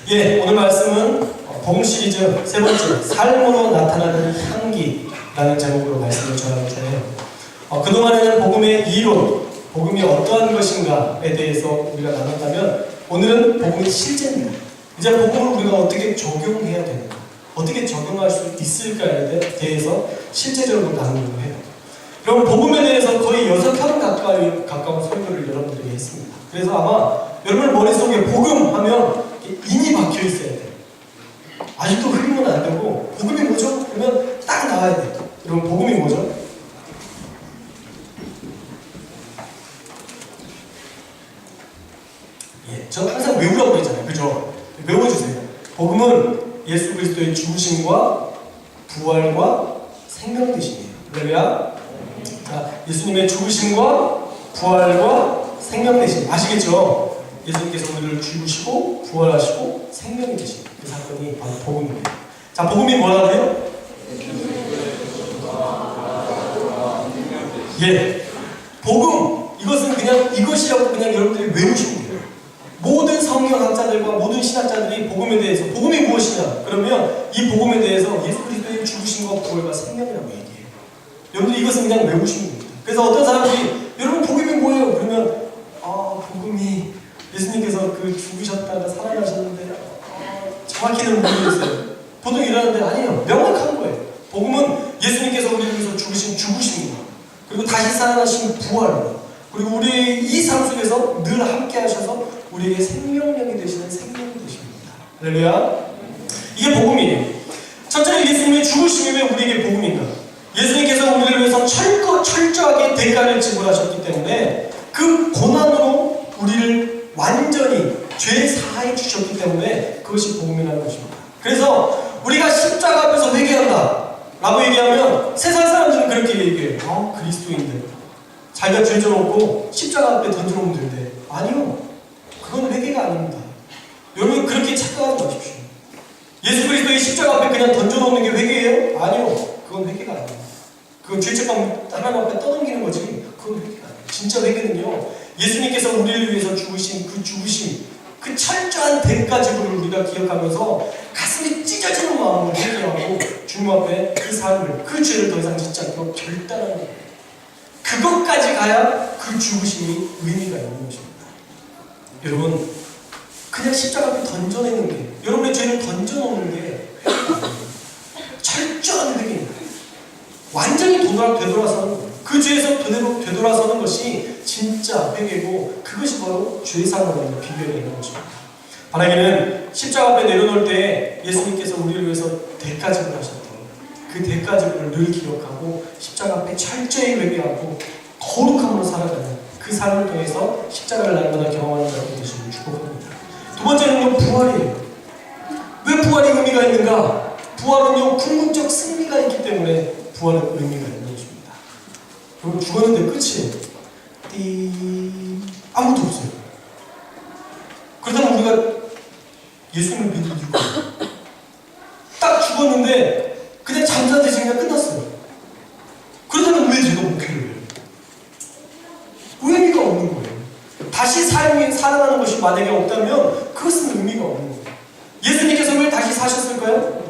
오늘 말씀은 복음 시리즈 세 번째, 삶으로 나타나는 향기라는 제목으로 말씀을 전하고자 해요. 그동안에는 복음의 이론, 복음이 어떠한 것인가에 대해서 우리가 나눴다면 오늘은 복음의 실제입니다. 이제 복음을 우리가 어떻게 적용해야 되는가, 어떻게 적용할 수 있을까에 대해서 실제적으로 나누려고 해요. 여러분, 복음에 대해서 거의 6편 가까운 설교를 여러분들이 했습니다. 그래서 아마 여러분 머릿속에 복음 하면 인이 박혀 있어야 돼요. 아직도 흐리면 안 되고, 복음이 뭐죠? 그러면 딱 나와야 돼요. 여러분, 복음이 뭐죠? 저는 항상 외우라고 그랬잖아요. 그죠? 외워주세요. 복음은 예수 그리스도의 죽으심과 부활과 생명 되심이에요. 할렐루야. 자, 예수님의 죽으심과 부활과 생명 되심. 아시겠죠? 예수님께서 우리를 죽으시고 부활하시고 생명이 되신 그 사건이 바로 복음이에요. 자, 복음이 뭐라고요? 복음. 이것은 그냥 이것이라고 그냥 여러분들이 외우시면 돼요. 모든 성경학자들과 모든 신학자들이 복음에 대해서, 복음이 무엇이냐? 그러면 이 복음에 대해서 예수 그리스도의 죽으심과 부활과 생명이라고 얘기해요. 여러분들 이것은 그냥 외우시면 됩니다. 그래서 어떤 사람들이 여러분 복음이 뭐예요? 그러면 복음이 예수님께서 죽으셨다가 살아나셨는데 정확히는 모르겠어요. 보통 이러는데 아니에요. 명확한 거예요. 복음은 예수님께서 우리를 위해서 죽으신 죽으심입니다. 그리고 다시 살아나신 부활입니다. 그리고 우리 이 삶 속에서 늘 함께 하셔서 우리에게 생명력이 되시는 생명이 되십니다. 할렐루야. 이게 복음이에요. 첫째는 예수님의 죽으심이 왜 우리에게 복음인가? 예수님께서 우리를 위해서 철저하게 대가를 지불하셨기 때문에 그 고난으로 우리를 완전히 죄 사하해 주셨기 때문에 그것이 복음이라는 것입니다. 그래서 우리가 십자가 앞에서 회개한다 라고 얘기하면 세상 사람들은 그렇게 얘기해요. 그리스도인들 자기가 죄 져놓고 십자가 앞에 던져놓으면 된대. 아니요, 그건 회개가 아닙니다. 여러분 그렇게 착각하지 마십시오. 예수 그리스도의 십자가 앞에 그냥 던져놓는 게 회개예요? 아니요, 그건 회개가 아닙니다. 그건 죄책감 하나님 앞에 떠넘기는 거지, 그건 회개가 아니에요. 진짜 회개는요, 예수님께서 우리를 위해서 죽으신 그 죽으심, 그 철저한 대가 지불을 우리가 기억하면서 가슴이 찢어지는 마음으로 회개하고 주님 앞에 그 삶을, 그 죄를 더 이상 짓지 않도록 결단하는 거예요. 그것까지 가야 그 죽으심이 의미가 있는 것입니다. 여러분, 그냥 십자가 앞에 던져내는 게, 여러분의 죄를 던져놓는 게 철저한 회개입니다. 완전히 되돌아서는 거예요. 그 죄에서 되돌아서는 것이 진짜 회개고, 그것이 바로 죄사함을 비교해 있는 것입니다. 바라기는 십자가 앞에 내려놓을 때 예수님께서 우리를 위해서 대가지불 하셨던 그 대가지불을 늘 기억하고 십자가 앞에 철저히 회개하고 거룩함으로 살아가는 그 삶을 통해서 십자가를 날마다 경험하는 여러분 되시길 축복합니다. 두 번째는요, 부활이에요. 왜 부활이 의미가 있는가? 부활은요, 궁극적 승리가 있기 때문에 부활은 의미가 있는 것입니다. 여러분, 죽었는데 끝이에요. 아무도 없어요. 그렇다면 우리가 예수님을 믿을 이유가 딱 죽었는데 그냥 잠자듯이 그냥 끝났어요. 그렇다면 왜 제가 목회를 해요? 의미가 없는 거예요. 다시 삶이 살아나는 것이 만약에 없다면 그것은 의미가 없는 거예요. 예수님께서 왜 다시 사셨을까요?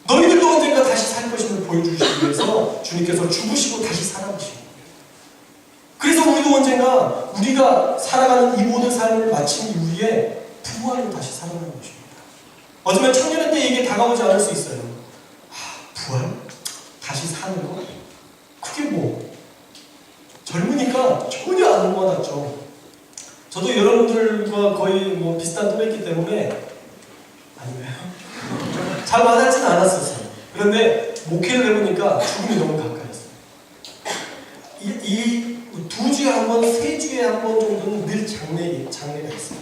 너희들도 언젠가 다시 살 것임을 보여주시기 위해서 주님께서 죽으시고 다시 살아나신 거예요. 그래서 우리도 언젠가 우리가 살아가는 이 모든 삶을 마친 이후에 부활로 다시 살아나는 것입니다. 어쩌면 청년의 때 이게 다가오지 않을 수 있어요. 부활? 다시 사는 거? 그게 뭐? 젊으니까 전혀 안 와닿죠. 저도 여러분들과 거의 비슷한 또래이기 때문에 아니에요. 잘 와닿지는 않았었어요. 그런데 목회를 해보니까 죽음이 너무 가까이였어요. 이 2주에 한 번, 3주에 한 번 정도는 늘 장례가 있어요.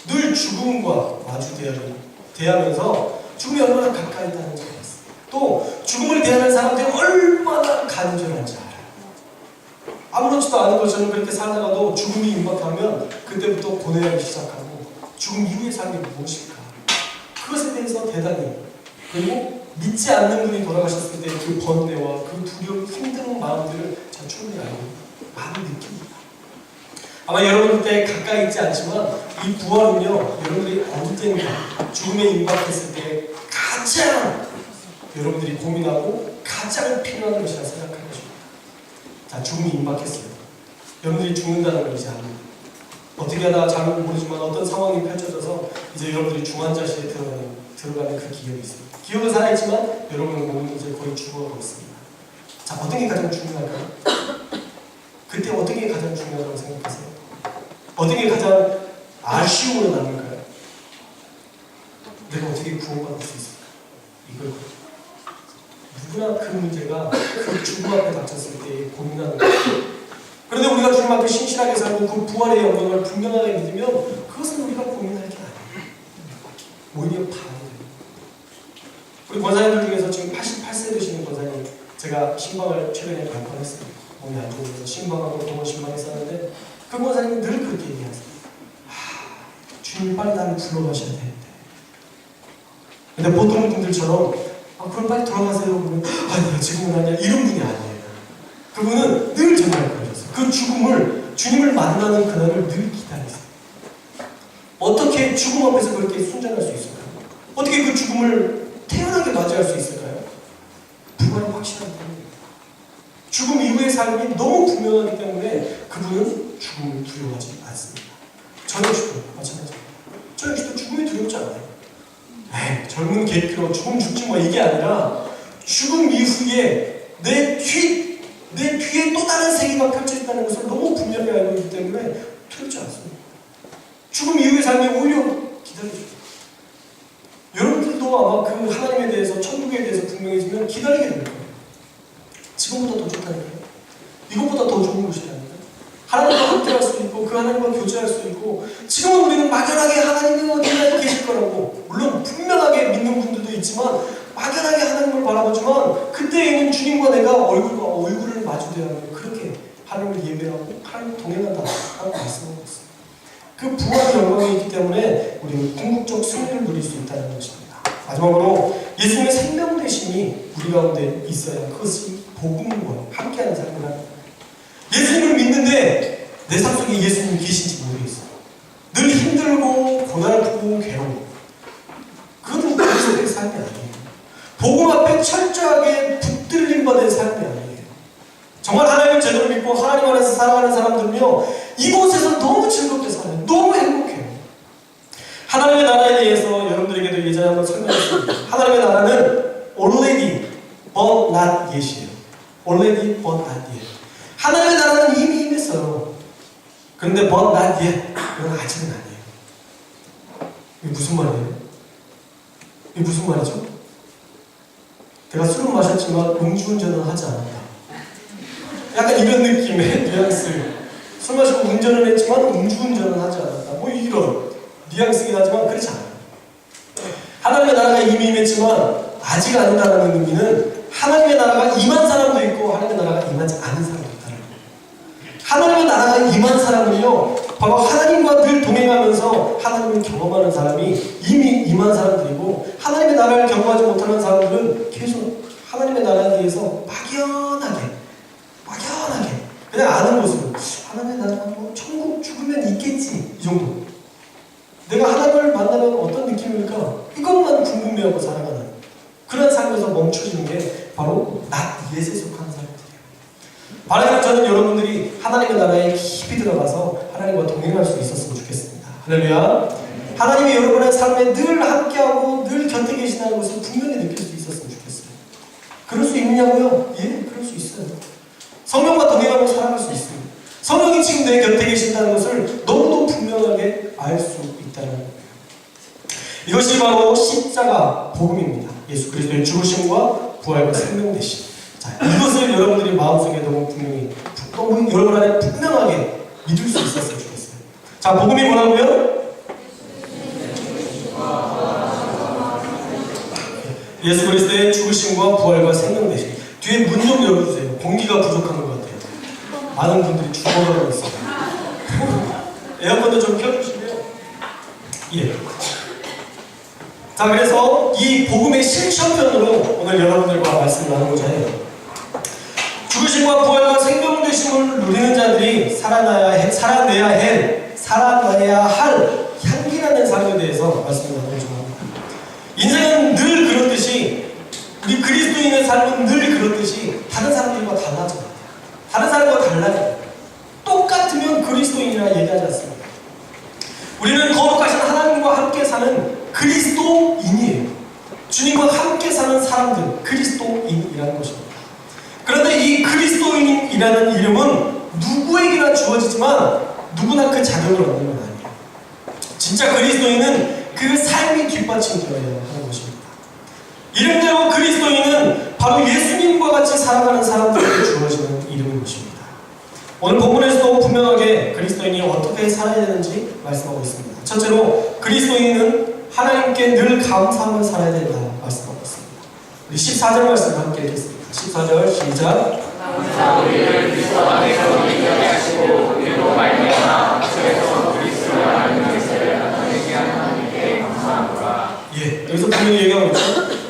늘 죽음과 대하면서 죽음이 얼마나 가까이 있다는 걸 알았어요. 또 죽음을 대하는 사람들이 얼마나 간절한지 알아요. 아무렇지도 않은 것처럼 그렇게 살다가도 죽음이 임박하면 그때부터 고뇌하기 시작하고 죽음 이후의 삶이 무엇일까? 그것에 대해서 대단히, 그리고 믿지 않는 분이 돌아가셨을 때 그 번뇌와 그 두려움, 힘든 마음들을 전 충분히 알고 많이 느낍니다. 아마 여러분들 때 가까이 있지 않지만 이 부활은요, 여러분들이 언젠가 죽음에 임박했을 때 가장 여러분들이 고민하고 가장 필요한 것이라 생각하는 것입니다. 자, 죽음이 임박했어요. 여러분들이 죽는다는 걸 이제 압니다. 어떻게 하다가 잘못 모르지만 어떤 상황이 펼쳐져서 이제 여러분들이 중환자실에 들어가는 그 기억이 있습니다. 기억은 살아있지만 여러분의 몸은 이제 거의 죽어가고 있습니다. 자, 어떤 게 가장 중요할까요? 그때 어떤 게 가장 중요하다고 생각하세요? 어떤 게 가장 아쉬움으로 남을까요? 내가 어떻게 구원받을 수 있을까? 이걸 누구나 그 문제가 그 죽음 앞에 닥쳤을 때 고민하는 거예요. 그런데 우리가 주님 앞에 신실하게 살고 그 부활의 영광을 분명하게 믿으면 그것은 우리가 고민할 게 아니에요. 오히려 바라요. 우리 권사님들 중에서 지금 88세 되시는 권사님, 제가 신방을 최근에 발표했어요. 몸이 안 좋아서 신방하고 동원 신방했었는데 그 권사님은 늘 그렇게 얘기하세요. 주님 빨리 나를 불러가셔야 되는데. 근데 보통 분들처럼 그럼 빨리 돌아가세요 그러면 아니요 지금은 아니야 이런 분이 아니에요. 그분은 늘 정말 그러셨어요. 그 죽음을, 주님을 만나는 그날을 늘 기다리세요. 어떻게 죽음 앞에서 그렇게 순전할 수 있을까요? 어떻게 그 죽음을 태연하게 맞이할 수 있을까요? 부활이 확실한 분입니다. 죽음 이후의 삶이 너무 분명하기 때문에 그분은 죽음을 두려워하지 않습니다. 저 역시도 마찬가지입니다. 저 역시도 죽음이 두렵지 않아요. 젊은 계획표 죽음 죽지 뭐 이게 아니라 죽음 이후에 내 뒤에 또 다른 세계가 펼쳐 있다는 것을 너무 분명히 알고 있기 때문에 두렵지 않습니다. 죽음 이후의 삶이 오히려 기다려줍니다. 여러분들도 아마 그 하나님에 대해서, 천국에 대해서 분명해지면 기다리게 될 거예요. 지금보다 더 좋다니까요. 이것보다 더 좋은 곳이라니까요. 하나님과 함께할 수 있고 그 하나님과 교제할 수 있고, 지금은 우리는 막연하게 하나님이 어디에 계실 거라고, 물론 분명하게 믿는 분들도 있지만 막연하게 하나님을 바라보지만 그때에는 주님과 내가 얼굴과 얼굴을 마주대야 하면 그렇게 하나님을 예배하고 하나님을 동행한다라고 말씀하고 있습니다. 그 부활의 영광이 있기 때문에 우리는 궁극적 승리를 누릴 수 있다는 것입니다. 마지막으로 예수님의 생명 되심이 우리 가운데 있어야 그것이 복음과 함께하는 삶을 합니다. 예수님을 믿는데 내 삶 속에 예수님이 계신지 모르겠어요. 늘 힘들고 고달프고 괴로워. 그것은 그리스도의 삶이 아니에요. 복음 앞에 철저하게 붙들림 받은 삶이 아니에요. 정말 하나님을 제대로 믿고 하나님 안에서 살아가는 사람들은요, 이곳에서 너무 즐겁게 살아요. 너무 행복해요. 하나님의 나라에 대해서 여러분들에게도 예전에 한번 설명했습니다. 하나님의 나라는 already but not yet이에요. already but not yet. 하나님의 나라는 이미 임했어요. 그런데 but not yet, 이건 아직은 아니에요. 이게 무슨 말이에요? 이게 무슨 말이죠? 내가 술은 마셨지만 음주운전은 하지 않았다. 약간 이런 느낌의 뉘앙스. 술 마시고 운전을 했지만 음주운전은 하지 않았다. 뭐 이런 뉘앙스긴 하지만 그렇지 않아요. 하나님의 나라가 이미 임했지만 아직 아니다라는 의미는 하나님의 나라가 임한 사람도 있고 하나님의 나라가 임하지 않은 사람도 있다는 거예요. 하나님의 나라가 임한 사람은요, 바로 하나님과 늘 동행하면서 하나님을 경험하는 사람이 이미 임한 사람들이고, 하나님의 나라를 경험하지 못하는 사람들은 계속 하나님의 나라에 대해서 막연하게 그냥 아는 모습으로 하나님의 나라가 뭐 천국 죽으면 있겠지 이 정도. 내가 하나님을 만나면 어떤 느낌일까? 이것만 궁금해하고 살아가는 그런 삶에서 멈춰지는 게 바로 not yet에 속한 사람들이에요. 바라기는 저는 여러분들이 하나님의 나라에 깊이 들어가서 하나님과 동행할 수 있었으면 좋겠습니다. 할렐루야. 하나님이 여러분의 삶에 늘 함께하고 늘 곁에 계시다는 것을 분명히 느낄 수 있었으면 좋겠어요. 그럴 수 있느냐고요? 예, 그럴 수 있어요. 성령과 동행하며 살아갈 수 있습니다. 성령이 지금 내 곁에 계신다는 것을 너무도 분명하게 알 수 있다는 거예요. 이것이 바로 십자가 복음입니다. 예수 그리스도의 죽으심과 부활과 생명 되심. 자, 이것을 여러분들이 마음속에 너무 분명히, 너무 여러분 안에 분명하게 믿을 수 있었으면 좋겠어요. 자, 복음이 뭐라고요? 예수 그리스도의 죽으심과 부활과 생명 되심. 뒤에 문 좀 열어주세요. 공기가 부족한 것 같아요. 많은 분들이 죽어가고 있어요. 에어컨도 좀 켜주시면. 예. 자, 그래서 이 복음의 실천편으로 오늘 여러분들과 말씀을 나누고자 해요. 죽으심과 부활과 생명 되심을 누리는 자들이 살아내야 할 향기나는 삶에 대해서 말씀을 나누려고 합니다. 인생은 늘 그렇듯이, 우리 그리스도인의 삶은 늘 그렇듯이 다른 사람들과 달라져요. 다른 사람과 달라요. 똑같으면 그리스도인이라 얘기하지 않습니다. 우리는 거룩하신 하나님과 함께 사는 그리스도인이에요. 주님과 함께 사는 사람들, 그리스도인이라는 것입니다. 그런데 이 그리스도인이라는 이름은 누구에게나 주어지지만 누구나 그 자격을 얻는 건 아니에요. 진짜 그리스도인은 그 삶이 뒷받침되어야 하는 것입니다. 이름대로 그리스도인은 바로 예수님과 같이 살아가는 사람들에게 주어지는 이름인 것입니다. 오늘 본문에서도 분명하게 그리스도인이 어떻게 살아야 되는지 말씀하고 있습니다. 첫째로 그리스도인은 하나님께 늘 감사하며 살아야 된다 말씀하고 있습니다. 우리 14절 말씀 함께 읽겠습니다. 14절 시작. 항상 우리를 그리스도 안에서 인정해 하시고 우리로 말미암아 그에서 그리스도를 아는 것을 나타내게 하는 하나님께 감사하노라. 예, 여기서 분명히 얘기하고 있죠.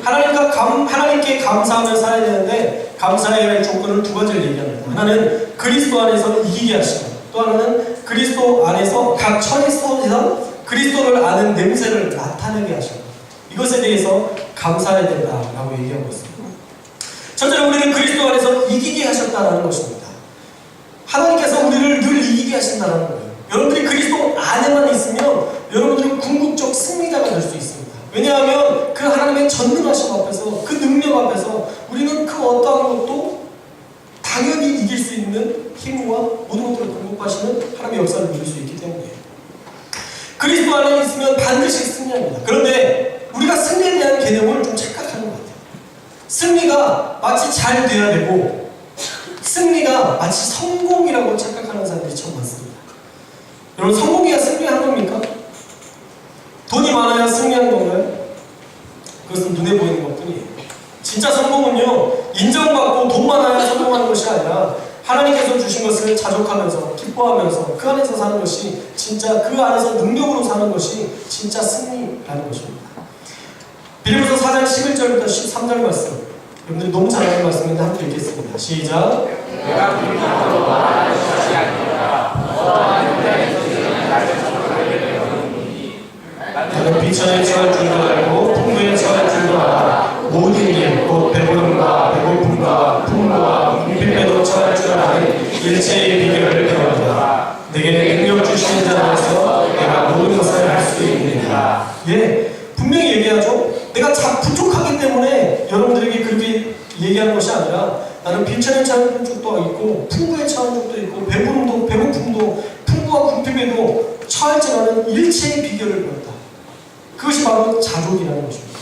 하나님께 감사하며 살아야 되는데 감사해야 할 조건을 두 가지를 얘기합니다. 하나는 그리스도 안에서 이기게 하시고, 또 하나는 그리스도 안에서 각 처해 속에서 그리스도를 아는 냄새를 나타내게 하시고, 이것에 대해서 감사해야 된다라고 얘기하고 있습니다. 첫째로 우리는 그리스도 안에서 이기게 하셨다는 것입니다. 하나님께서 우리를 늘 이기게 하신다는 거예요. 여러분들이 그리스도 안에만 있으면 여러분들은 궁극적 승리자가 될 수 있습니다. 왜냐하면 그 하나님의 전능하심 앞에서, 그 능력 앞에서 우리는 그 어떠한 것도 당연히 이길 수 있는 힘과 모든 것들을 공급하시는 하나님의 역사를 누릴 수 있기 때문이에요. 그리스도 안에 있으면 반드시 승리합니다. 그런데 우리가 승리에 대한 개념을 좀 착각하는 것 같아요. 승리가 마치 잘 돼야 되고, 승리가 마치 성공이라고 착각하는 사람들이 참 많습니다. 여러분, 성공이야 승리한 겁니까? 돈이 많아야 승리하는 건가요? 그것은 눈에 보이는 것 뿐이에요. 진짜 성공은요, 인정받고 돈 많아야 성공하는 것이 아니라 하나님께서 주신 것을 자족하면서 기뻐하면서 그 안에서 사는 것이, 진짜 그 안에서 능력으로 사는 것이 진짜 승리라는 것입니다. 빌립보서 4장 11절부터 13절 말씀, 여러분들이 너무 잘 아는 말씀인데 함께 읽겠습니다. 시작. 내가 불평으로 말하는 것이 아니라 너와 눈에서 지는 나를 선포하게 되었느니 나는 비천에 처할 줄도 알고 풍부에 처할 줄도 알아. 모든 일, 곧 배부름과 배고픔과 풍부와 궁핍에도 처할 줄 아는 일체의 비결을 배웠다. 내게 능력 주시는 자 안에서 내가 모든 것을 할 수 있느니라. 예, 분명히 얘기하죠. 내가 부족하기 때문에 여러분들에게 그렇게 얘기하는 것이 아니라, 나는 빈천에 처한 적도 있고 풍부에 처한 적도 있고 배부름도 배고픔도 풍부와 궁핍에도 처할 줄 아는 일체의 비결을 배웠다. 그것이 바로 자족이라는 것입니다.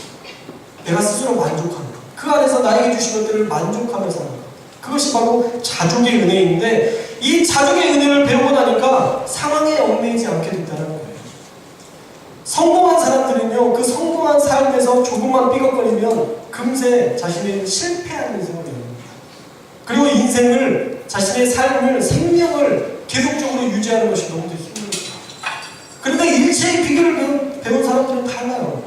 내가 스스로 만족하는 것, 그 안에서 나에게 주신 것들을 만족하며 사는 것, 그것이 바로 자족의 은혜인데, 이 자족의 은혜를 배우고 나니까 상황에 얽매이지 않게 된다는 거예요. 성공한 사람들은요, 그 성공한 삶에서 조금만 삐걱거리면 금세 자신의 실패하는 인생을 여깁니다. 그리고 인생을, 자신의 삶을, 생명을 계속적으로 유지하는 것이 너무 힘듭니다. 그런데 일체의 비결을 배운 사람들은 달라요.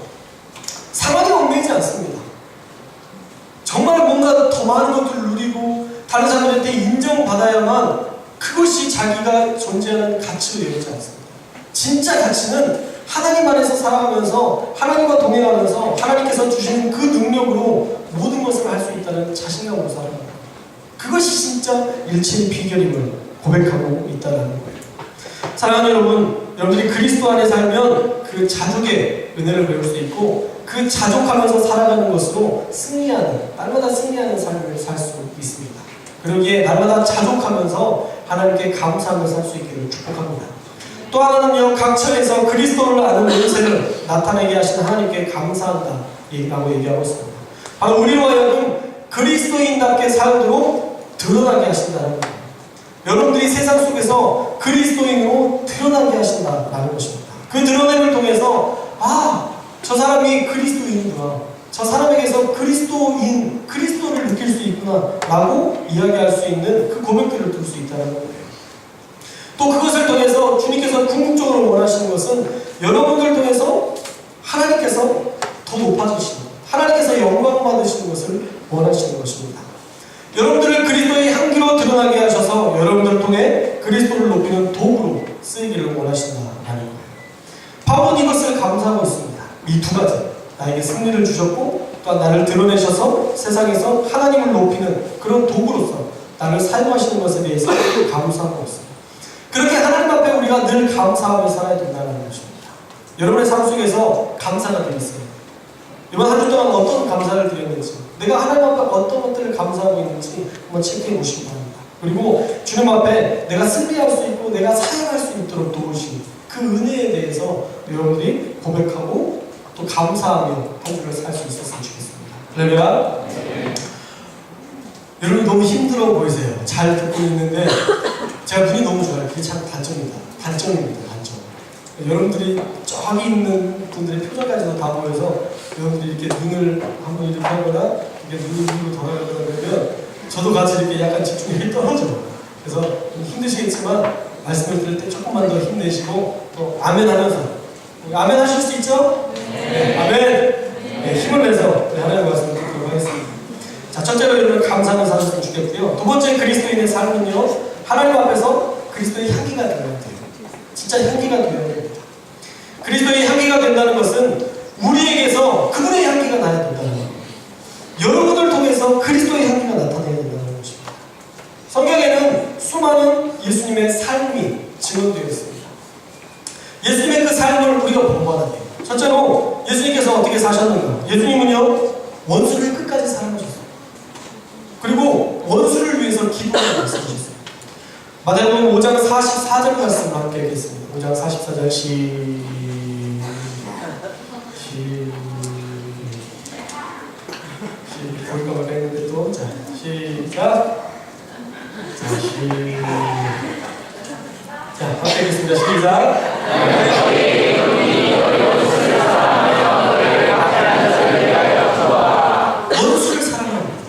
상황에 얽매이지 않습니다. 정말 뭔가 더 많은 것들을 누리고 다른 사람들한테 인정받아야만 그것이 자기가 존재하는 가치로 여기지 않습니다. 진짜 가치는 하나님 안에서 살아가면서, 하나님과 동행하면서 하나님께서 주시는 그 능력으로 모든 것을 할 수 있다는 자신감으로 살아갑니다. 그것이 진짜 일체의 비결임을 고백하고 있다는 거예요. 사랑하는 여러분, 여러분들이 그리스도 안에 살면 그 자족의 은혜를 배울 수 있고, 그 자족하면서 살아가는 것으로 승리하는, 날마다 승리하는 삶을 살 수 있습니다. 그러기에 날마다 자족하면서 하나님께 감사하며 살 수 있기를 축복합니다. 또 하나는요, 각 처에서 그리스도를 아는 냄새를 나타내게 하신 하나님께 감사한다 라고 얘기하고 있습니다. 바로 우리로 하여금 그리스도인답게 살도록 드러나게 하신다는 거예요. 여러분들이 세상 속에서 그리스도인으로 드러나게 하신다라는 것입니다. 그 드러냄을 통해서, 아, 저 사람이 그리스도인이구나, 저 사람에게서 그리스도를 느낄 수 있구나 라고 이야기할 수 있는 그 고백들을 들 수 있다는 거예요. 또 그것을 통해서 주님께서 궁극적으로 원하시는 것은 여러분들 통해서 하나님께서 더 높아지시는, 하나님께서 영광 받으시는 것을 원하시는 것입니다. 여러분들을 그리스도의 향기 드러나게 하셔서 여러분들을 통해 그리스도를 높이는 도구로 쓰이기를 원하신다라는 거예요. 바울은 이것을 감사하고 있습니다. 이 두 가지, 나에게 승리를 주셨고 또한 나를 드러내셔서 세상에서 하나님을 높이는 그런 도구로서 나를 사용하시는 것에 대해서 감사하고 있습니다. 그렇게 하나님 앞에 우리가 늘 감사하며 살아야 된다는 것입니다. 여러분의 삶 속에서 감사가 되겠어요. 이번 한 주 동안 어떤 감사를 드렸는지, 내가 하나님 앞에 어떤 것들을 감사하고 있는지 한번 체크해 보시기 바랍니다. 그리고 주님 앞에 내가 승리할 수 있고 내가 사용할 수 있도록 도우신 그 은혜에 대해서 여러분들이 고백하고 또 감사하며 한 주를 살 수 있었으면 좋겠습니다. 할렐루야. 여러분 너무 힘들어 보이세요. 잘 듣고 있는데 제가 눈이 너무 좋아요. 그게 참 단점입니다. 단점. 여러분들이 저기 있는 분들의 표정까지도 다 보여서 여러분들이 이렇게 눈을 한번 이렇게 하거나 이렇게 눈이 위로 돌아가거나 그러면 저도 같이 이렇게 약간 집중력이 떨어져요. 그래서 좀 힘드시겠지만 말씀을 들을 때 조금만 더 힘내시고 또 아멘 하면서, 아멘 하실 수 있죠? 네. 아멘. 네, 힘을 내서 하나님의 말씀을 듣도록 하겠습니다. 자, 첫째로 여러분 감사하는 사람을 주겠고요. 두 번째 그리스도인의 삶은요, 하나님 앞에서 그리스도의 향기가 되어야 돼요. 진짜 향기가 되어야 됩니다. 그리스도의 향기가 된다는 것은 우리에게서 그분의 향기가 나야 된다는 거예요. 여러분을 통해서 그리스도의 향기가 나타나야 된다는 것입니다. 성경에는 수많은 예수님의 삶이 증언되어 있습니다. 예수님의 그 삶을 우리가 본받아야 돼요. 첫째로 예수님께서 어떻게 사셨는가? 예수님은요, 원수를 끝까지 사랑하셨어요. 그리고 원수를 위해서 기도하는 말씀이셨어요. 마태복음 5장 44절 말씀을 함께 읽겠습니다. 5장 44절 볼까봐 했는데 또 자, 시작. 자, 함께 읽겠습니다. 시작. 원수를 사랑합니다.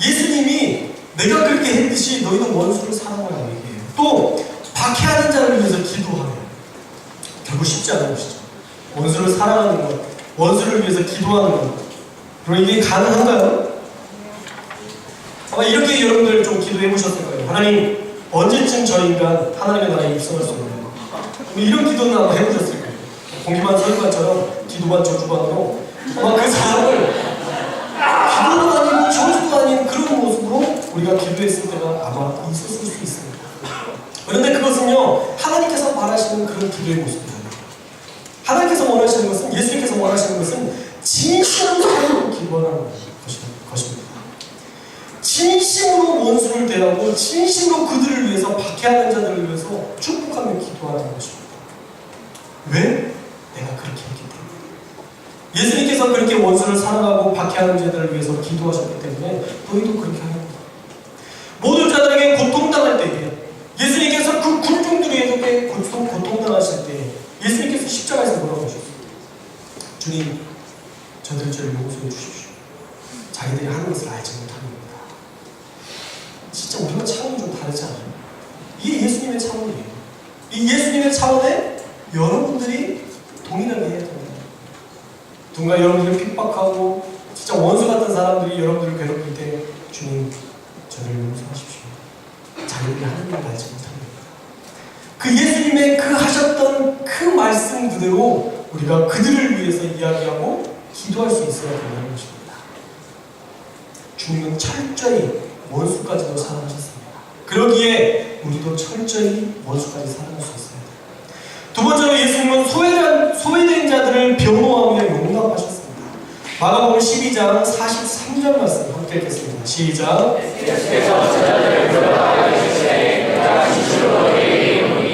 예수님이 내가 그렇게 했듯이 너희는 원수를 사랑하라고 얘기해요. 또 박해하는 자를 위해서 기도하래요. 결국 쉽지 않은 것이죠. 원수를 사랑하는 것, 원수를 위해서 기도하는 것. 그럼 이게 가능한가요? 아마 이렇게 여러분들 좀 기도해 보셨을 거예요. 하나님, 언제쯤 저 인간 하나님의 나라에 입성할 수 있나요? 이런 기도는 아마 해보셨을 거예요. 공기만 설관처럼 기도반 저주반으로 아마 그 사람을 기도도 아니고 저주도 아닌 그런 모습으로 우리가 기도했을 때가 아마 있었을 수 있습니다. 그런데 그것은요, 하나님께서 말하시는 그런 기도의 모습이에요. 하나님께서 원하시는 것은, 예수님께서 원하시는 것은 진심으로 사랑으로 기도하는 것입니다. 진심으로 원수를 대하고 진심으로 그들을 위해서, 박해하는 자들을 위해서 축복하며 기도하는 것입니다. 왜? 내가 그렇게 했기 때문에. 예수님께서 그렇게 원수를 사랑하고 박해하는 자들을 위해서 기도하셨기 때문에 너희도 그렇게 하는 거다. 모든 자들에게 고통당할 때에 예수님께서 그 군중들에게 고통당하실 때 예수님께서 십자가에서 뭐라고 하셨어요? 주님, 저들을 용서해 주십시오. 자기들이 하는 것을 알지 못합니다. 진짜 우리가 차원이 좀 다르지 않아요? 이게 예수님의 차원이에요. 이 예수님의 차원에 여러분들이 동일하게 해야 됩니다. 누군가 여러분들을 핍박하고 진짜 원수 같은 사람들이 여러분들을 괴롭힐 때 주님, 저를 용서하십시오. 자기들이 하는 걸 알지 못합니다. 그 예수님의 그 하셨던 그 말씀 그대로 우리가 그들을 위해서 이야기하고 기도할 수 있어야 된다는 것입니다. 주님은 철저히 원수까지도 사랑하셨습니다. 그러기에 우리도 철저히 원수까지 사랑할 수 있어야 돼요. 두 번째로 예수님은 소외된 자들을 변호하며 용납하셨습니다. 마가복음 12장 43절 말씀 함께 읽겠습니다. 시작. 예수께서 제자들을 불러다가 이르시되 내가 진실로 너희에게 이르노니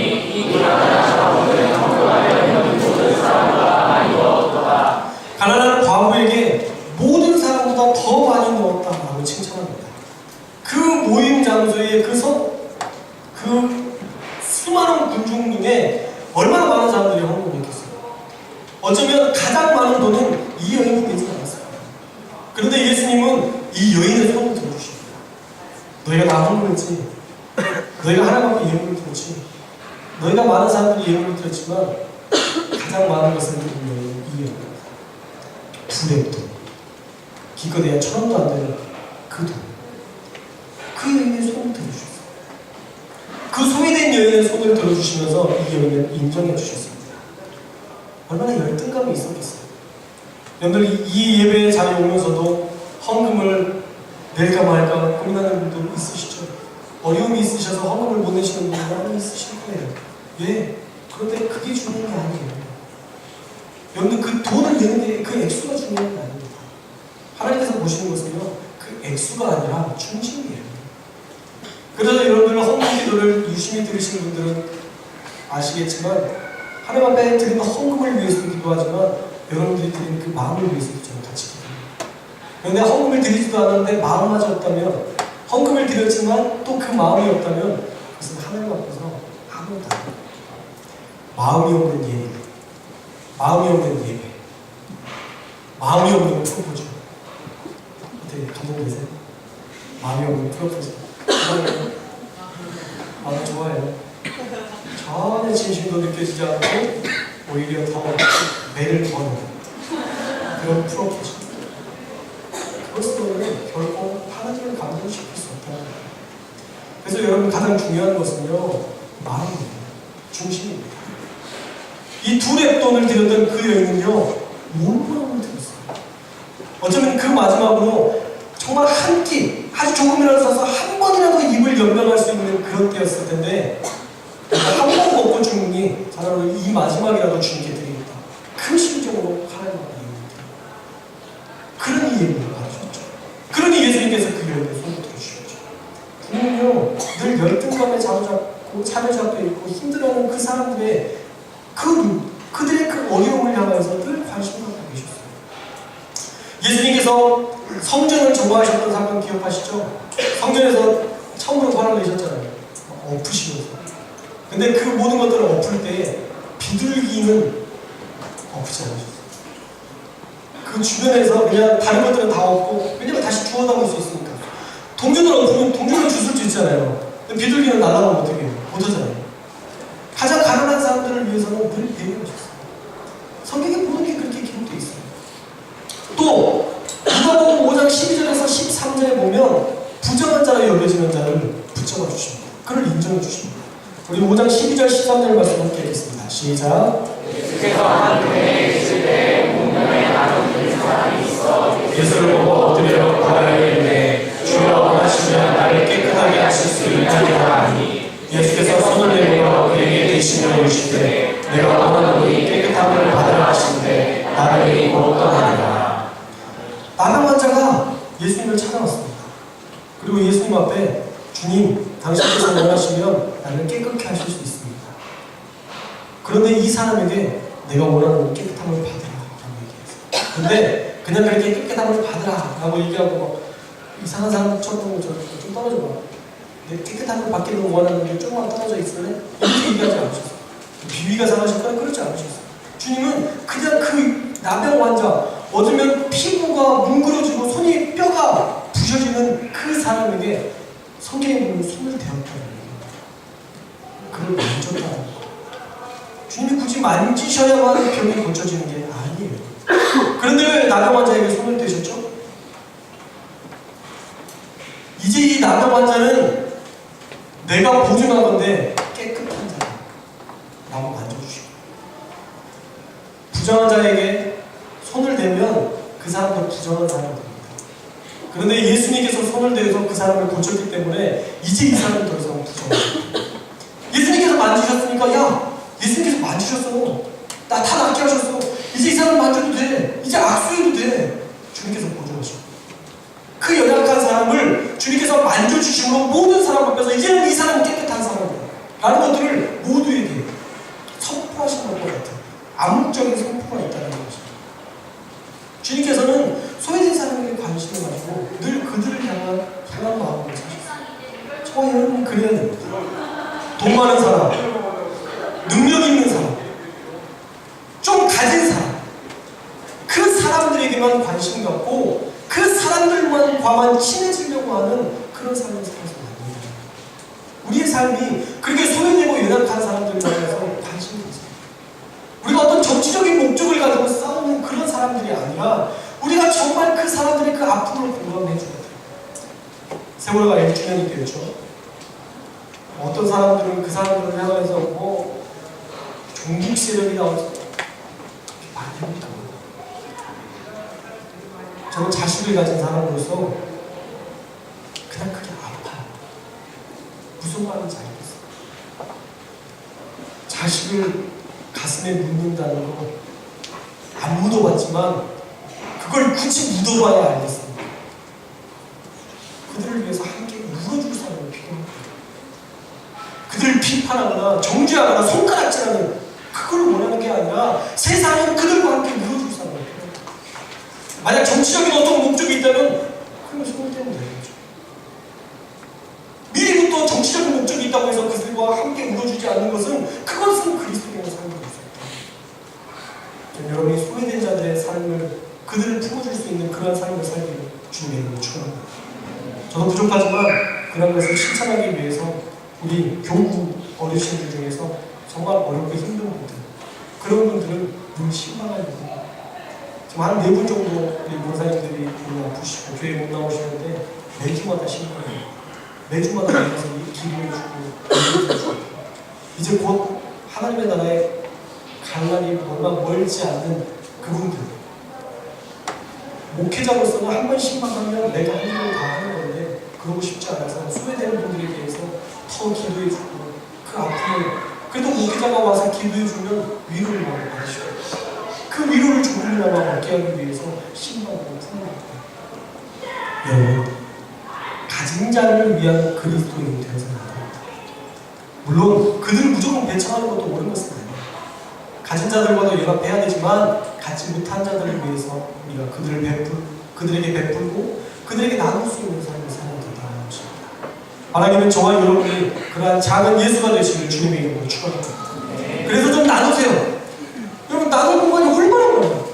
이 가난한 과부는 헌금하려 있는 모든 사람보다 많이 넣었도다. 가난한 과부에게 모든 사람보다 더 많이 넣었다라고 칭찬합니다. 그 모임 장소에 그 수많은 군중 중에 얼마나 많은 사람들이 헌금했겠어요. 어쩌면 가장 많은 돈은 이 여인이 되지 않았어요. 그런데 예수님은 이 여인의 손을 들어주십니다. 너희가 나 헌금했지, 너희가 하나님 앞에 예물을 드렸지, 너희가 많은 사람들이 예물을 드렸지만 가장 많은 것은 이 여인입니다. 두랩 돈, 기껏해야 1,000원도 안 되는 그 돈, 그 여인의 주시면서 이 여인을 인정해 주셨습니다. 얼마나 열등감이 있었겠어요. 여러분들 이 예배 자리에 오면서도 헌금을 낼까 말까 고민하는 분들 있으시죠? 어려움이 있으셔서 헌금을 못 내시는 분들 많이 있으실 거예요. 예, 그런데 그게 중요한 게 아니에요. 여러분들 그 돈을 내는데 그 액수가 중요한 게 아닙니다. 하나님께서 보시는 것은요, 그 액수가 아니라 중심이에요. 그래서 여러분들 헌금 기도를 유심히 들으시는 분들은 아시겠지만 하나님 앞에 드리는 헌금을 위해서 기도하지만 여러분들이 드리는 그 마음을 위해서도 저는 같이 기도합니다. 그런데 헌금을 드리지도 않았는데 마음마저 없다면, 헌금을 드렸지만 또 그 마음이 없다면 그것은 하나님 앞에서 아무것도 아닙니다. 마음이 없는 예배, 마음이 없는 예배, 마음이 없는 프로포즈. 어때? 감동되세요? 마음이 없는 프로포즈. 마음 좋아요. 전혀 진심도 느껴지지 않고 오히려 더 매를 더는 그런 프로포즈. 그것으로는 결코 하나님을 감동시킬 수 없다는 거예요. 그래서 여러분 가장 중요한 것은요, 마음이에요. 중심입니다. 이 두 랩돈을 드렸던 그 여인은요, 온 마음을 드렸어요. 어쩌면 그 마지막으로 정말 한 끼, 아주 조금이라도 사서 한 번이라도 입을 연명할 수 있는 그런 때였을 텐데, 한 번 먹고 죽으니 차라리 이 마지막이라도 주님께 드리겠다. 그 심정으로 하나님 앞에 예배를 드립니다. 그러니 예배를 받으셨죠. 그러니 예수님께서 그 여인의 손을 들어주셨죠. 주님은요, 늘 열등감에 사로잡혀 있고 힘들어하는 그 사람들의 그들의 그 어려움을 향해서 늘 관심을 갖고 계셨어요. 예수님께서 성전을 정화하셨던 사건 기억하시죠? 성전에서 처음으로 화를 내셨잖아요. 엎으시면서. 근데 그 모든 것들을 엎을 때 비둘기는 엎지 않으셨어요. 그 주변에서 그냥 다른 것들은 다 엎고, 왜냐면 다시 주워 담을 수 있으니까. 동전을 엎으면 동전을 주술 수 있잖아요. 근데 비둘기는 날아가면 어떻게 해요? 못하잖아요. 가장 가난한 사람들을 위해서는 늘 배려하셨어요. 성경에 모든 게 그렇게 기록되어 있어요. 또 누가복음 5장 12절에서 13절에 보면 부정한 자로 여겨지는 자를 붙잡아 주십니다. 그를 인정해 주십니다. 우리 5장 12절 13절 말씀 함께 읽겠습니다. 시작. 예수께서 한 교회에 있을 때 문명에 나는 그 사람이 있어 예수를 보고 엎드려 바다에 이르되 주여 원하시면 나를 깨끗하게 하실 수 있나이다 하니 예수께서 손을 내밀어 그에게 대시며 이르시되 내가 원하노니 깨끗함을 받으라 하시는데 나를 이고 떠나니라. 나병 환자가 예수님을 찾아왔습니다. 그리고 예수님 앞에 주님, 당신께서 원하시면 나를 깨끗게 하실 수 있습니다. 그런데 이 사람에게 내가 원하는 깨끗함을 받으라 라고 얘기했어요. 근데 그냥 그렇게 깨끗함을 받으라 라고 얘기하고 막 이상한 사람처럼 좀 떨어져 봐. 내 깨끗함을 받기를 원하는데 조금만 떨어져 있을래? 이렇게 얘기하지 않으셨어요. 비위가 상하실까요? 그렇지 않으셨어요. 주님은 그냥 그 나병 환자, 얻으면 피부가 뭉그러지고 손이 뼈가 부셔지는 그 사람에게 성경에 보면 손을 대었다는 얘기입니다. 그걸 만졌다는 거예요. 주님이 굳이 만지셔야만 병이 고쳐지는 게 아니에요. 그런데 왜 나병 환자에게 손을 대셨죠? 이제 이 나병 환자는 내가 보증한 건데 깨끗한 자다 라고 만져주시고, 부정한 자에게 손을 대면 그 사람도 부정한 사람이 됩니다. 그런데 예수님께서 손을 대서 그 사람을 고쳤기 때문에 이제 이 사람은 더 이상 부정합니다. 예수님께서 만지셨으니까, 야, 예수님께서 만지셨어. 나 다 낫게 하셨어. 이제 이 사람 만져도 돼. 이제 악수해도 돼. 주님께서 보증하시고, 그 연약한 사람을 주님께서 만져주심으로 모든 사람 앞에서 이제는 이 사람은 깨끗한 사람이다 라는 것들을 모두에게 선포하신 것 같은 암묵적인 선포가 있다는 것입니다. 주님께서는 소외된 사람에게 관심을 가지고 늘 그들을 향한 마음을 사셨어요. 저와 여러분이 그래야 됩니다. 돈 많은 사람, 능력 있는 사람, 좀 가진 사람, 그 사람들에게만 관심 갖고 그 사람들과만 친해지려고 하는 그런 삶을 살아서 안 됩니다. 우리의 삶이 그렇게 소외되고 연약한 사람들을 만나서 관심이 있어요. 우리가 어떤 정치적인 목적을 가지고 싸우는 그런 사람들이 아니라 우리가 정말 그 사람들의 그 아픔을 공감해 줘야 돼요. 세월호가 1주년이 되었죠. 어떤 사람들은 그 사람들을 향해서 뭐 종북 세력이 나와서 말이 됩니다. 저는 자식을 가진 사람으로서 그냥 그게 아파요. 무슨 말인지 알겠어요. 자식을 가슴에 묻는다는 거 안 묻어봤지만 그걸 굳이 묻어봐야 알겠습니다. 그들을 위해서 함께 울어줄 사람이 필요합니다. 그들을 비판하거나 정죄하거나 손가락질하는 그걸 원하는 게 아니라 세상은 그들과 함께 울어줄 사람이 필요합니다. 만약 정치적인 어떤 목적이 있다면 그러면 소홀되면 되겠죠. 미리부터 정치적인 목적이 있다고 해서 그들과 함께 울어주지 않는 것은 그것은 그리스도인의 삶이 없습니다. 여러분이 소외된 자들의 삶을 그들을 품어줄 수 있는 그런 삶을 살기를 주님의 축원합니다. 저도 부족하지만 그런 것을 실천하기 위해서 우리 교구 어르신들 중에서 정말 어렵고 힘든 분들 그런 분들은 늘 신방하는 분들 지금 한 4분 정도 우리 목사님들이 몸이 아프시고 교회 못 나오시는데 매주마다 신방해요. 매주마다 나가서 기도해주고 이제 곧 하나님의 나라에 갈 날이 얼마 멀지 않는 그분들 목회자로서는 한 번 신방하면 내가 할 일을 다 하는 건데 그러고 싶지 않아서 소외되는 분들에 대해서 더 기도해주고 그 아픔을 그래도 목회자가 와서 기도해주면 위로를 받으시고 그 위로를 조금이나마 얻게 하기 위해서 신방하고 품어갑니다. 여러분 가진 자를 위한 그리스도인이 되어서 나옵니다. 물론 그들을 무조건 배척하는 것도 옳은 것은 아니에요. 가진 자들과도 연합해야 되지만 갖지 못한 자들을 위해서 우리가 그들에게 베풀고 그들에게 나눌 수 있는 삶을 사는 게 바라는 것입니다. 하나님은 저와 여러분이 그러한 작은 예수가 되시길 주님의 이름으로 축원합니다. 그래서 좀 나누세요. 여러분 나눌 공간이 얼마나 많아요.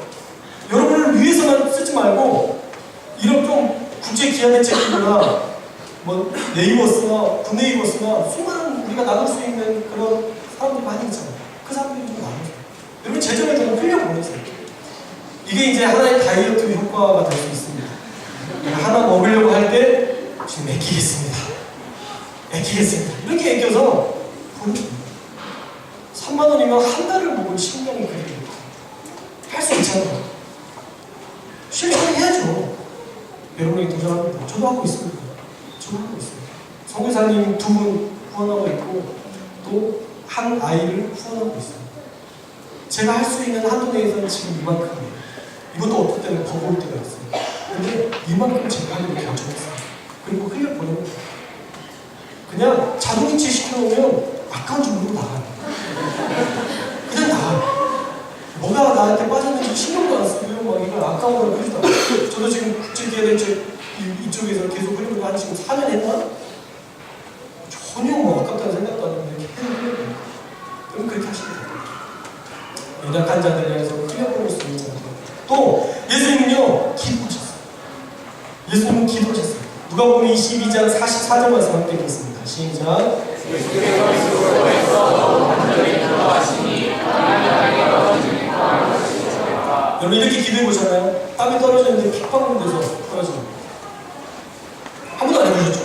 여러분을 위해서만 쓰지 말고 이런 좀 국제 기업의 책이거나 뭐 네이버스나 굿네이버스나 수많은 우리가 나눌 수 있는 그런 사람들이 많이 있잖아요. 그 사람들이 좀 나누세요. 여러분 재정을 좀 흘려보내세요. 이게 이제 하나의 다이어트 효과가 될 수 있습니다. 하나 먹으려고 할 때 지금 애끼겠습니다. 이렇게 애껴서 3만 원이면 한 달을 먹을 식량이 그래요. 할 수 있잖아요. 실천해야죠. 여러분에게 도전합니다. 저도 하고 있습니다. 선교사님 2분 후원하고 있고 또 한 아이를 후원하고 있습니다. 제가 할 수 있는 한도 내에서는 지금 이만큼이에요. 이것도 어떨 때는 더 볼 때가 있어요. 근데 이만큼 제가 하려고 결정했어요. 그리고 흘려보냅니다. 그냥 자동이체 시켜놓으면 아까운 줄 모르고 나가요. 그냥 나가요. 뭐가 나한테 빠졌는지 신경도 안 쓰고요. 막 이걸 아까운 걸 그러지도 않아요. 저도 지금 국제기업의 이쪽에서 계속 흘리고 한 지금 4년 했나? 전혀 뭐 아깝다는 생각도 안 했는데 그럼 그렇게 하시면 돼요. 연약한 자들 향해서 흘려보낼 수 있는 자들. 또 예수님은요 기도하셨어요. 예수님은 기도하셨어요. 누가복음 22장 44절 말씀 함께 읽겠습니다. 시작. 예수께서 스스로에서 완전히 기도하시니 땀이 나게 떨어지니까 하시니라. 여러분 이렇게 기도해 보셨나요? 땀이 떨어지는데 핏방울 돼서 떨어지는 거예요. 아무도 안 해보셨죠?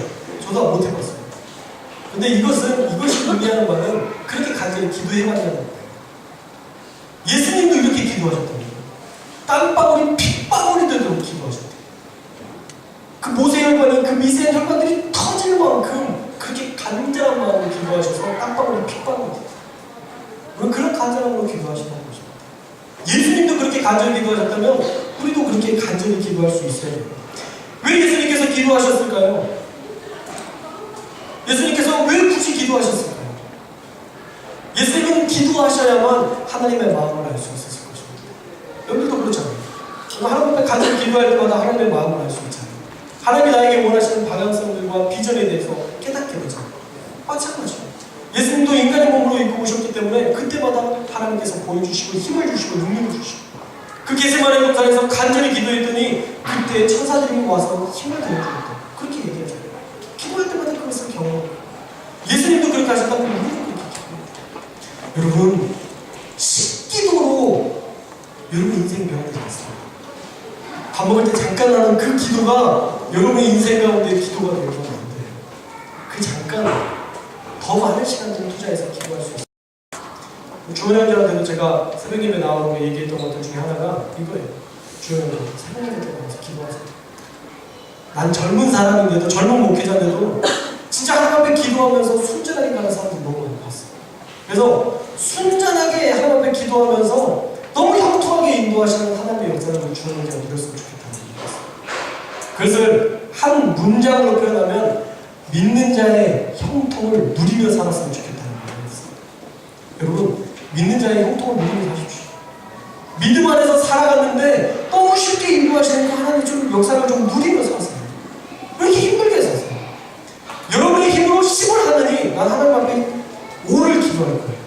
저도 못 해봤어요. 근데 이것이 의미하는 바는 그렇게 간절히 기도해봤냐는 거예요. 예수님도 이렇게 기도하셨답니다. 땀방울이 핏방울이 되도록 기도하셨대요. 그 모세혈관이 그 미세한 혈관들이 터질 만큼 그렇게 간절한 마음으로 기도하셔서 땀방울이 핏방울이 돼요. 우리는 그런 간절함으로 기도하시는 것입니다. 예수님도 그렇게 간절히 기도하셨다면 우리도 그렇게 간절히 기도할 수 있어야 돼요. 왜 예수님께서 기도하셨을까요? 예수님께서 왜 굳이 기도하셨을까요? 예수님은 기도하셔야만 하나님의 마음을 알 수 있었을 것입니다. 여러분도 그렇잖아요. 하나님 앞에 간절히 기도할 때마다 하나님의 마음을 알 수 있잖아요. 하나님이 나에게 원하시는 방향성들과 비전에 대해서 깨닫게 되잖아요. 마찬가지예요. 예수님도 인간의 몸으로 입고 오셨기 때문에 그때마다 하나님께서 보여주시고 힘을 주시고 능력을 주시고 그 겟세마네 동산에서 간절히 기도했더니 그때 천사들이 와서 힘을 더해주었다. 그렇게 얘기하잖아요. 기도할 때마다 그것을 경험해요. 예수님도 그렇게 하셨다면 우리도 그렇게 기도해요. 여러분 식기도로 여러분 인생 변화가 되겠습니다. 밥 먹을 때 잠깐 하는 그 기도가 여러분의 인생 가운데 기도가 되어서 안 돼요. 그 잠깐 더 더 많은 시간을 투자해서 기도할 수 있어요. 주원 형제한테도 제가 새벽 예배 나오는 거 얘기했던 것들 중에 하나가 이거예요. 주원 형제, 새벽 예배 때 나와서 기도하세요. 난 젊은 사람인데도, 젊은 목회자인데도 진짜 하나님 앞에 기도하면서 순전하게 가는 사람들 너무 많이 봤어요. 그래서 순전하게 하나님 앞에 기도하면서 너무 형통하게 인도하시는 하나님의 역사를 주원 형제가 누렸으면 좋겠다는 얘기였어요. 그것을 한 문장으로 표현하면 믿는 자의 형통을 누리며 살았으면 좋겠다는 얘기였어요. 여러분, 믿는 자의 형통을 누리며 사십시오. 믿음 안에서 살아갔는데 너무 쉽게 인도하시니까 하나님 좀 역사를 좀 누리며 사세요. 왜 이렇게 힘들게 사세요? 여러분의 힘으로 10을 하느니 난 하나님 앞에 5를 기도할 거예요.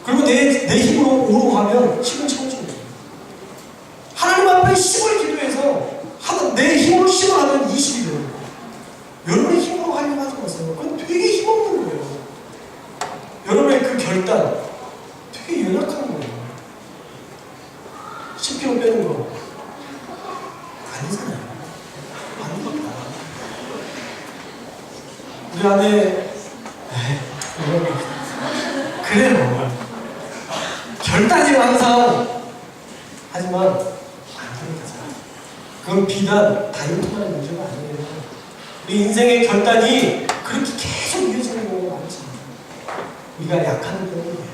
그리고 내 힘으로 5로 하면 10은 채워지는 거예요. 하나님 앞에 10을 기도해서 내 힘으로 10을 하면 20이 되는 거예요. 여러분의 힘으로 하려고 하지 마세요. 그건 되게 힘없는 거예요. 여러분의 그 결단 되게 연약한 거예요. 10kg 빼는 거 아니잖아요. 아닙니다. 우리 안에 그래요. 결단이 항상 하지만 안 됩니다. 그건 비단 다이어트만의 문제가 아니에요. 우리 인생의 결단이 그렇게 계속 이어지는 경우가 많습니다. 우리가 약하기 때문이에요.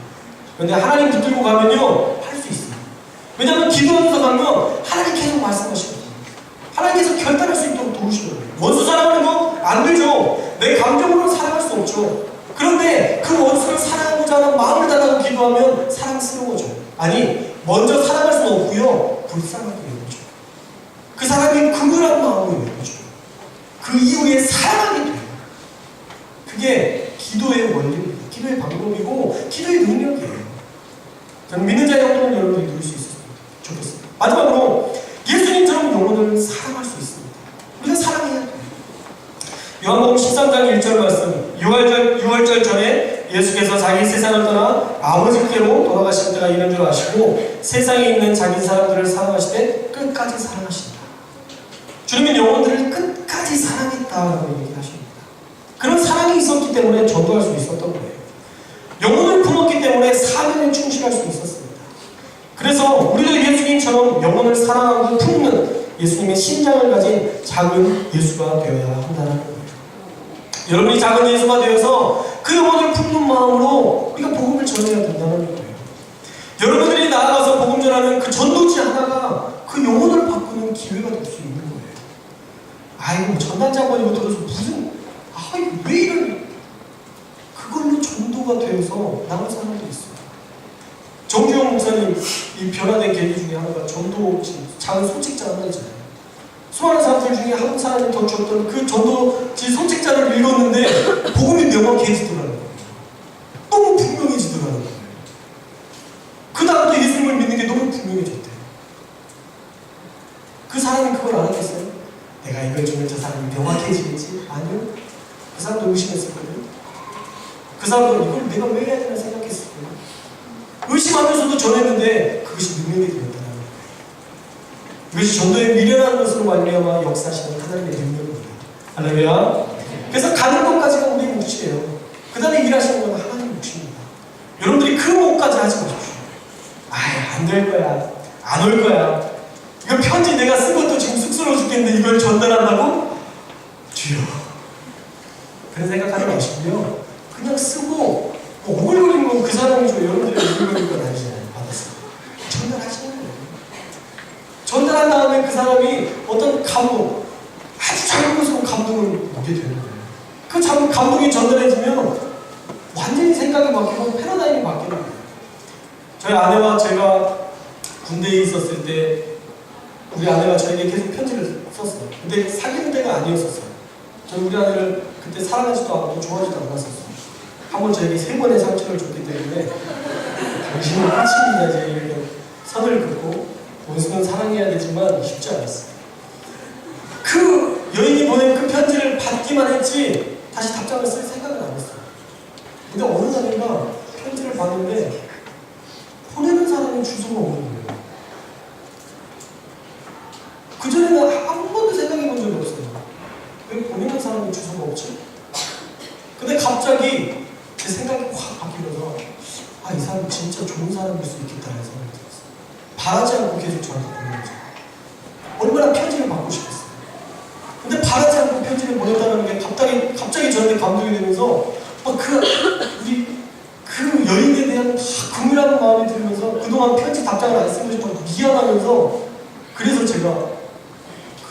그런데 하나님 붙들고 가면요 할 수 있어요. 왜냐하면 기도하면서 가면 하나님 계속 말씀하시거든요. 하나님께서 결단할 수 있도록 도우시거든요. 원수 사랑하는 거 안 되죠. 내 감정으로는 사랑할 수 없죠. 그런데 그 원수를 사랑하고자 하는 마음을 다하고 기도하면 사랑스러워져. 아니, 먼저 사랑할 수는 없고요. 불쌍하게 여겨져. 그 사람이 그거란 마음으로 여겨져. 그 이후에 사랑하게 돼요. 그게 기도의 원리입니다. 기도의 방법이고 기도의 능력이에요. 저는 믿는 자의 형통을 여러분들이 누릴 수 있었으면 좋겠습니다. 마지막으로 예수님처럼 영혼을 사랑할 수 있습니다. 우리가 사랑해야 돼요. 요한복음 13장 1절 말씀, 6월절 전에 예수께서 자기 세상을 떠나 아버지께로 돌아가실 때가 이런 줄 아시고 세상에 있는 자기 사람들을 사랑하시되 끝까지 사랑하신다. 주님은 영혼들을 끝까지 사랑했다라고 얘기하십니다. 그런 사랑이 있었기 때문에 전도할 수 있었던 거예요. 영혼을 품었기 때문에 사명에 충실할 수 있었습니다. 그래서 우리도 예수님처럼 영혼을 사랑하고 품는 예수님의 심장을 가진 작은 예수가 되어야 한다는 거예요. 여러분이 작은 예수가 되어서 그 영혼을 품는 마음으로 우리가 복음을 전해야 된다는 거예요. 여러분들이 나아가서 복음 전하는 그 전도지 하나가 그 영혼을 바꾸는 기회가 될 수 있는 거예요. 아이고, 전단장관이고 들어서 무슨 왜 이런 그걸로 전도가 되어서 나온 사람들이 있어요. 정주영 목사님 이 변화된 계기 중에 하나가 전도 작은 소책자 하나 있잖아요. 수많은 사람들 중에 한 사람이 더 줬던 그 전도지 소책자를 읽었는데 복음이 명확해지더라는 거예요. 너무 분명해지더라는 거예요. 그 다음부터 예수님을 믿는 게 너무 분명해졌대요. 그 사람이 그걸 알았겠어요? 내가 이걸 주면 저 사람이 명확해지겠지? 아니요. 그 사람도 의심했었거든요. 그 사람도 이걸 내가 왜 해야 되나 생각했을 거예요. 의심하면서도 전했는데 그것이 능력이 되었다는 거예요. 이것이 전도에 미련한 것으로 말미암아 역사하시는 하나님의 능력입니다. 할렐루야. 그래서 가는 것까지가 우리 몫이에요. 그 다음에 일하시는 건 하나님 몫입니다. 여러분들이 그 몫까지 하지 마십시오. 안 될 거야. 안 올 거야. 이거 편지 내가 쓴 것도 지금 쑥스러워 죽겠는데 이걸 전달한다고? 주여. 그런 생각하지 마시고요. 그냥 쓰고 오글거리는 건 그 사람이죠. 여러분들이 오글거리는 건 아니잖아요. 받았어요. 전달하시는 거예요. 전달한 다음에 그 사람이 어떤 감동, 아주 작은 것으로 감동을 보게 되는 거예요. 그 작은 감동이 전달해지면 완전히 생각이 바뀌고 패러다임이 바뀌는 거예요. 저희 아내와 제가 군대에 있었을 때 우리 아내가 저에게 계속 편지를 썼어요. 근데 사귀는 때가 아니었었어요. 저희 우리 아내를 그때 사랑하지도 않고 좋아하지도 않았었어요. 한 번 저에게 3번의 상처를 줬기 때문에 당신은 끝입니다. 이제 선을 긋고 원수는 사랑해야 되지만 쉽지 않았어요. 그 여인이 보낸 그 편지를 받기만 했지 다시 답장을 쓸 생각은 안 했어요. 근데 어느 날인가 편지를 받는데 보내는 사람이 주소가 없는 거예요. 그전에는 한 번도 생각해 본 적이 없어요. 왜 보내는 사람이 주소가 없지? 근데 갑자기 좋은 사람일 수 있겠다는 생각이 들었어요. 바라지 않고 계속 저한테 보내는 거죠. 얼마나 편지를 받고 싶었어요. 근데 바라지 않고 편지를 보냈다는 게 갑자기 저한테 감동이 되면서 그 여인에 대한 긍휼한 마음이 들면서 그동안 편지 답장을 안 쓴 것이 막 미안하면서 그래서 제가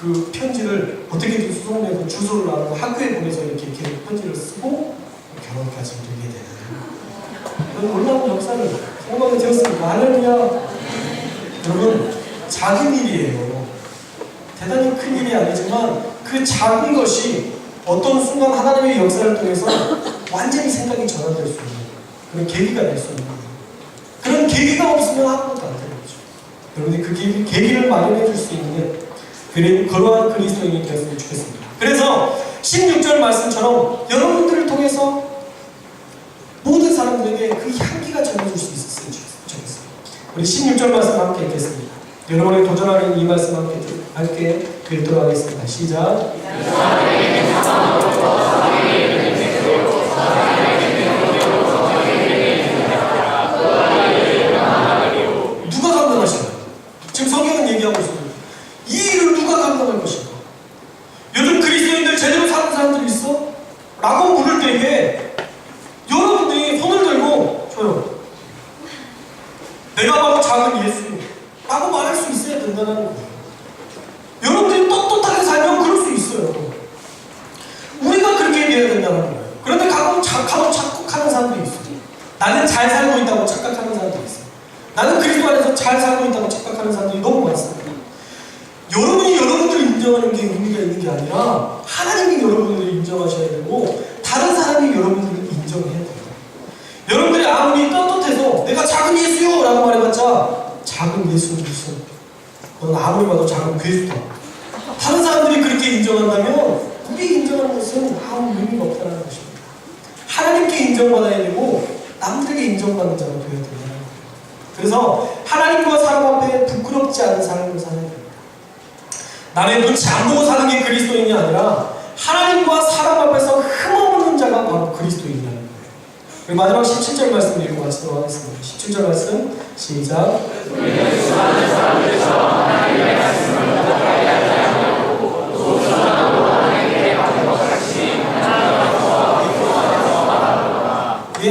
그 편지를 어떻게든 수송해서 주소를 나누고 학교에 보내서 이렇게 편지를 쓰고 결혼까지 이르게 되는 그런 놀라운 역사를 경험하게 되었습니다. 할렐루야. 여러분, 작은 일이에요. 대단히 큰 일이 아니지만 그 작은 것이 어떤 순간 하나님의 역사를 통해서 완전히 생각이 전환될 수 있는 그런 계기가 될 수 있는 거예요. 그런 계기가 없으면 아무것도 안 되는 거죠. 여러분이 그 계기를 마련해 줄 수 있는 그러한 그리스도인이 되었으면 좋겠습니다. 그래서 16절 말씀처럼 여러분들을 통해서 모든 사람들에게 그 향기가 전해질 수 있었으면 좋겠어요. 우리 16절 말씀 함께 읽겠습니다. 여러분의 도전하는 이 말씀 함께 읽도록 하겠습니다. 시작. 누가 감당하시나요? 지금 성경은 얘기하고 있습니다. 이 일을 누가 감당할 것인가? 요즘 그리스도인들 제대로 사는 사람들이 있어? 라고 물을 때에 여러분들이 손을 들고 저요. 내가 바로 작은 예수 라고 말할 수 있어야 된다는 거예요. 여러분들이 떳떳하게 살면 그럴 수 있어요. 우리가 그렇게 얘기해야 된다는 거예요. 그런데 가끔 착각하는 사람들이 있어요. 나는 잘 살고 있다고 착각하는 사람들이 있어요. 나는 그리스도 안에서 잘 살고 있다고 착각하는 사람들이 너무 많습니다. 여러분이 여러분들을 인정하는 게 의미가 있는 게 아니라 하나님이 여러분들을 인정하셔야 되고 다른 사람이 여러분들을 인정해야 돼요. 여러분들이 아무리 떳떳해서 내가 작은 예수요 라고 말해봤자 작은 예수는 무슨 넌 아무리 봐도 작은 괴수다. 다른 사람들이 그렇게 인정한다면 우리 인정하는 것은 아무 의미가 없다는 것입니다. 하나님께 인정받아야 되고 남들에게 인정받는 자가 되어야 된다는 거예요. 그래서 하나님과 사람 앞에 부끄럽지 않은 삶을 살아야 됩니다. 남의 눈치 안 보고 사는 게 그리스도인이 아니라 하나님과 사람 앞에서 흠없는 자가 바로 그리스도인이라는 거예요. 그리고 마지막 17절 말씀 읽고 마치도록 하겠습니다. 17절 말씀 시작.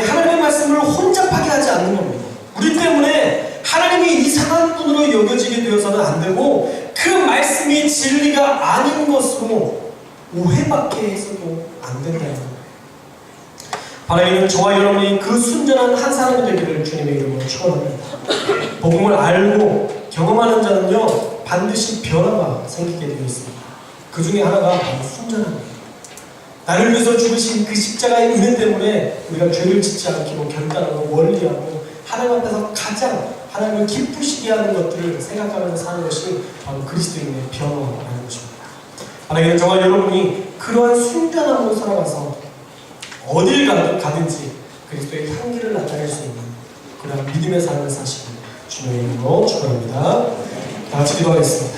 하나님의 말씀을 혼잡하게 하지 않는 겁니다. 우리 때문에 하나님이 이상한 분으로 여겨지게 되어서는 안 되고 그 말씀이 진리가 아닌 것으로 오해받게 해서도 안 된다는 거예요. 바라기는 저와 여러분이 그 순전한 한 사람이 되기를 주님의 이름으로 축원합니다. 복음을 알고 경험하는 자는요 반드시 변화가 생기게 되어 있습니다. 그 중에 하나가 바로 순전함입니다. 나를 위해서 죽으신 그 십자가의 은혜 때문에 우리가 죄를 짓지 않기로 결단하고 원리하고 하나님 앞에서 가장 하나님을 기쁘시게 하는 것들을 생각하면서 사는 것이 바로 그리스도인의 변화라는 것입니다. 만약에 저와 여러분이 그러한 순전함으로 살아가서 어딜 가든지 그리스도의 향기를 나타낼 수 있는 그러한 믿음의 삶을 사시는 주님의 이름으로 축원합니다. 다 같이 기도하겠습니다.